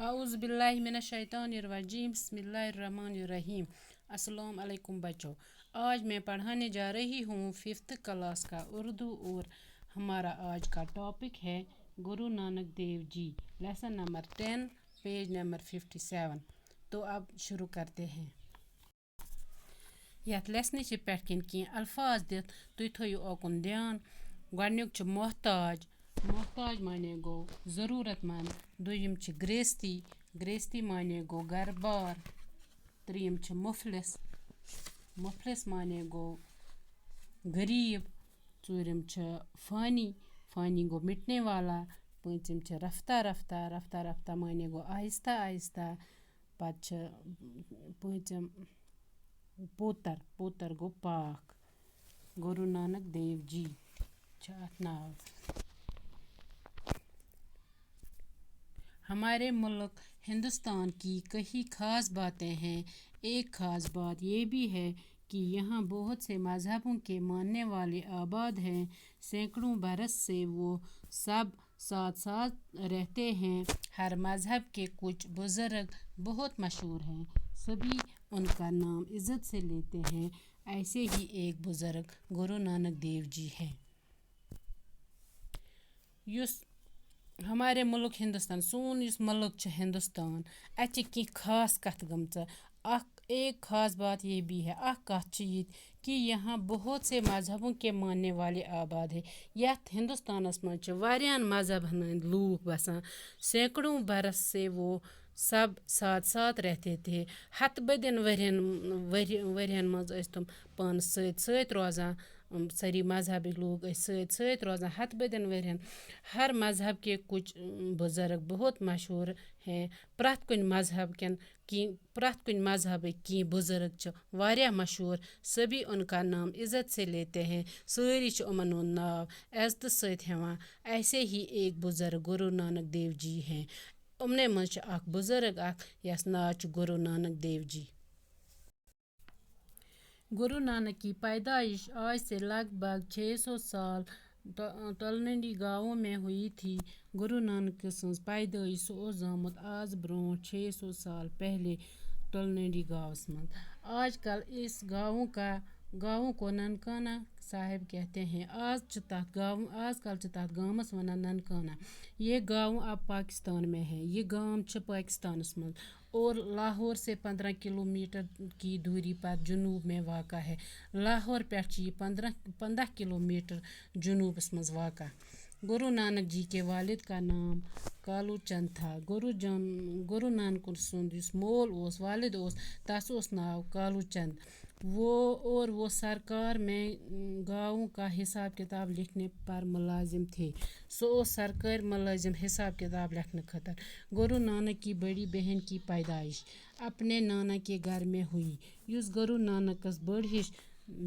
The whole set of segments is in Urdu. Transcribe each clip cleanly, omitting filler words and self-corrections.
اعوذ باللہ من الشیطان الرجیم بسم اللہ الرحمن الرحیم۔ السلام علیکم بچوں، آج میں پڑھانے جا رہی ہوں 5th کلاس کا اردو اور ہمارا آج کا ٹاپک ہے گرو نانک دیو جی، لیسن نمبر 10 پیج نمبر 57۔ تو اب شروع کرتے ہیں۔ یتھ لیسنچ پٮ۪ٹھ کینٛہہ الفاظ دِتھ تُہۍ تھٲیِو اوکُن دھیان۔ گۄڈنیُک چھُ محتاج، محتاج معنی گوٚو ضروٗرت مند۔ دوٚیِم چھِ گرٛیستی، گرٛیستی معنی گوٚو گھرٕ بار۔ ترٛیٚیِم چھِ مُفلِس، مُفلِس معنی گوٚو غریٖب۔ ژوٗرِم چھِ فانی، فانی گوٚو مٹنے والا۔ پوٗنٛژِم چھِ رفتہ رفتہ، رفتہ رفتہ معنی گوٚو آہستہ آہستہ۔ پتہٕ چھِ پوٗنٛژِم پوتر، پوتر گوٚو پاک۔ گرو نانک دیو جی چھُ اَتھ ناو۔ ہمارے ملک ہندوستان کی کئی خاص باتیں ہیں۔ ایک خاص بات یہ بھی ہے کہ یہاں بہت سے مذہبوں کے ماننے والے آباد ہیں۔ سینکڑوں برس سے وہ سب ساتھ ساتھ رہتے ہیں۔ ہر مذہب کے کچھ بزرگ بہت مشہور ہیں، سبھی ان کا نام عزت سے لیتے ہیں۔ ایسے ہی ایک بزرگ گرو نانک دیو جی ہیں۔ ہمارے ملک ہندوستان، سون یُس ملک چھُ ہندوستان، اَتہِ چھِ کینٛہہ خاص کَتھٕ گٔمژٕ۔ ایک خاص بات یہ بھی ہے، اکھ کَتھ چھِ ییٚتہِ کہ یہاں بہت سے مذہبوں کے ماننے والے آباد ہے۔ یتھ ہندوستانس منٛز چھِ واریاہن مذہبن ہٕنٛدۍ لوٗکھ بسان۔ سینکڑوں برس سے وہ سب ساتھ ساتھ رہتے تھے۔ ہتہٕ بٔدین ؤرین منٛز ٲسۍ تِم پانس سۭتۍ سۭتۍ روزان۔ سٲری مذہبٕکۍ لوگ ٲسۍ سۭتۍ سۭتۍ روزان ہتہٕ بٔدین ؤرین۔ ہر مذہب کے کچھ بزرگ بہت مشہور ہیں۔ پرٛٮ۪تھ کُنہِ مذہبٕکۍ کینٛہہ بزرگ چھِ واریاہ مشہور، سبھی ان کا نام عزت سے لیتے ہیں۔ سٲری چھِ یِمن ہُنٛد ناو عزتہٕ سۭتۍ ہٮ۪وان۔ ایسے ہی ایک بزرگ گرو نانک دیو جی ہیں۔ یِمنٕے منٛز چھِ اکھ بزرگ اکھ یس ناو چھُ گرو نانک دیو جی۔ گرو نانک کی پیدائش آج سے لگ بھگ 600 سال تولنڈی گاؤں میں ہوئی تھی۔ گرو نانک سٕنٛز پیدائش سُہ اوس زامُت آز برونٛٹھ 600 سال پہلے تولنڈی گاؤس منٛز۔ آج کل اس گاؤں کو ننکانہ صاحب کہتے ہیں۔ آج کل چھِ تَتھ گامس ونان ننکانہ۔ یہ گاؤں اب پاکستان میں ہے۔ یہ گام چھُ پاکستانس منٛز اور لاہور سے 15 کلومیٹر کی دوری پر جنوب میں واقع ہے۔ لاہور پٮ۪ٹھ چھُ یہ 15 کلومیٹر جنوبس منٛز واقع۔ گرو نانک جی کے والد کا نام کالو چند تھا۔ گرو نانک سُنٛد یُس مول اوس، والد اوس، تس اوس ناو کالو چند۔ وہ سرکار میں گاؤں کا حساب کتاب لکھنے پر ملازم تھے۔ سُہ اوس سرکٲرۍ ملٲزم حساب کتاب لکھنہٕ خٲطرٕ۔ گرو نانک کی بڑی بہن کی پیدائش اپنے نانا کے گھر میں ہوئی۔ یُس گرو نانکس بٔڑ ہِش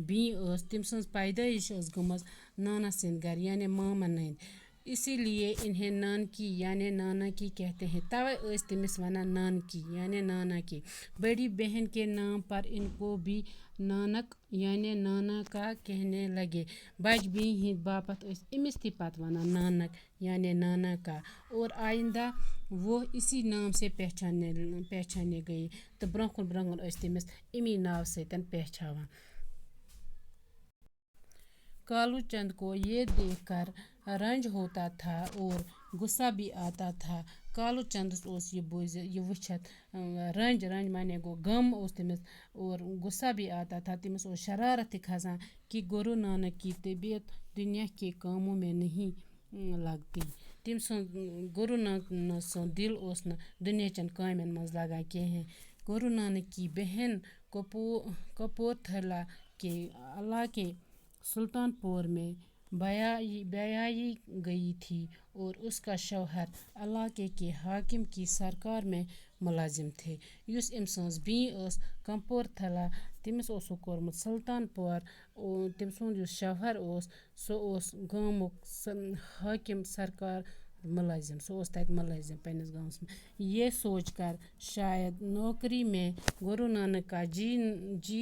بیٚنہِ ٲس، تٔمۍ سٕنٛز پیدائش ٲس گٔمٕژ نانا سٕنٛدۍ گھر یعنی مامن ننٛدِ۔ اسی لیے انہیں نانکی یعنی نانا کی کہتے ہیں۔ توے ٲسۍ تٔمِس ونان نانکی یعنی نانا کی۔ بڑی بہن کے نام پر ان کو بھی نانک یعنی نانا کا کہنے لگے۔ بجہِ بیٚنہِ ہٕنٛدِ باپتھ ٲسۍ أمِس تہِ پتہٕ ونان نانک یعنی نانا کا، اور آئندہ وہ اسی نام سے پہچانے گئے تہٕ برونٛہہ کُن ٲسۍ تٔمِس امی ناو سۭتۍ پہچاوان۔ کالو چند کو یہ دیکھ کر رنج ہوتا تھا اور غصہ بھی آتا تھا۔ کالو چندس اوس یہ وٕچھتھ رنج معنی گوٚو غم اوس تٔمِس اور غصہ بھی آتا تھا۔ تٔمِس اوس شرارت تہِ کھسان کہ گرو نانک کی طبیعت دنیا کے کاموں میں نہیں لگتی۔ تٔمۍ سُنٛد گرو نانک سُنٛد دل اوس نہٕ دُنیاہچن کامٮ۪ن منٛز لگان کِہیٖنۍ۔ گرو نانک کی بہن کپورتھلا کے علاقے سلطان پور میں بیائی گئی تھی اور اس کا شوہر علاقے کے حاکم کی سرکار میں ملازم تھے۔ یُس أمۍ سٕنٛز بیٚنہِ ٲس کپورتھلا، تٔمِس اوسُکھ کوٚرمُت سلطان پور۔ تٔمۍ سُنٛد یُس شوہر اوس سُہ اوس گامُک حاکم سرکار ملٲزم، سُہ اوس تتہِ ملٲزم پننِس گامس منٛز۔ یہ سوچ کر شاید نوکری میں گرو نانک کا جی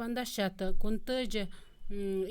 1539